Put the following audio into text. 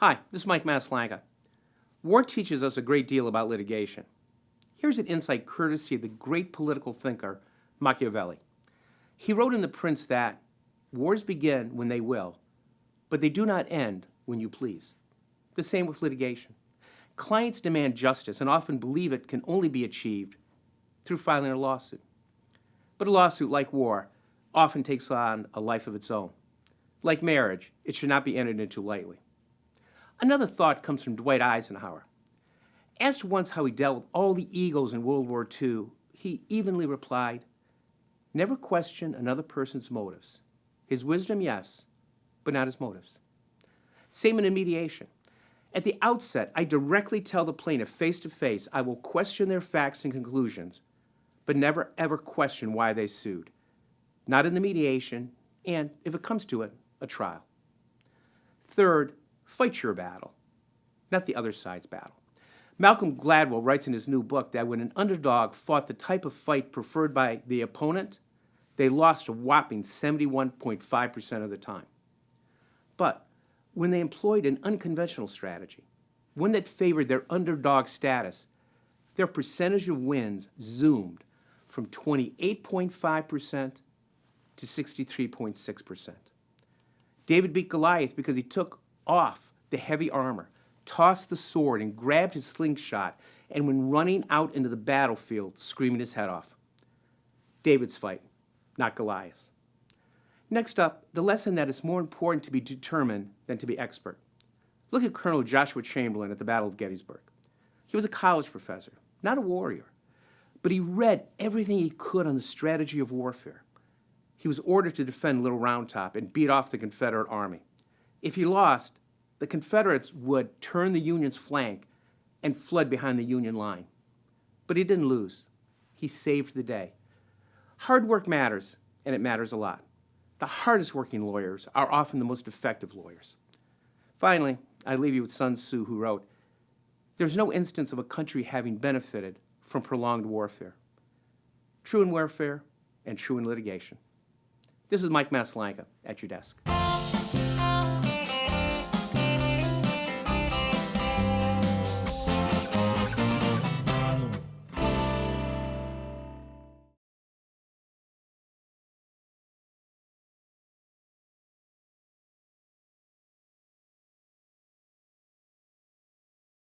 Hi, this is Mike Maslanka. War teaches us a great deal about litigation. Here's an insight courtesy of the great political thinker Machiavelli. He wrote in The Prince that wars begin when they will, but they do not end when you please. The same with litigation. Clients demand justice and often believe it can only be achieved through filing a lawsuit. But a lawsuit, like war, often takes on a life of its own. Like marriage, it should not be entered into lightly. Another thought comes from Dwight Eisenhower. Asked once how he dealt with all the egos in World War II, he evenly replied, "Never question another person's motives. His wisdom, yes, but not his motives." Same in mediation. At the outset, I directly tell the plaintiff face to face I will question their facts and conclusions, but never ever question why they sued. Not in the mediation, and, if it comes to it, a trial. Third, fight your battle, not the other side's battle. Malcolm Gladwell writes in his new book that when an underdog fought the type of fight preferred by the opponent, they lost a whopping 71.5% of the time. But when they employed an unconventional strategy, one that favored their underdog status, their percentage of wins zoomed from 28.5% to 63.6%. David beat Goliath because he took off the heavy armor, tossed the sword, and grabbed his slingshot, and when running out into the battlefield, screaming his head off. David's fight, not Goliath's. Next up, the lesson that it's more important to be determined than to be expert. Look at Colonel Joshua Chamberlain at the Battle of Gettysburg. He was a college professor, not a warrior, but he read everything he could on the strategy of warfare. He was ordered to defend Little Round Top and beat off the Confederate army. If he lost, the Confederates would turn the Union's flank and fled behind the Union line. But he didn't lose. He saved the day. Hard work matters, and it matters a lot. The hardest working lawyers are often the most effective lawyers. Finally, I leave you with Sun Tzu, who wrote, "There's no instance of a country having benefited from prolonged warfare. True in warfare and true in litigation." This is Mike Maslanka at your desk.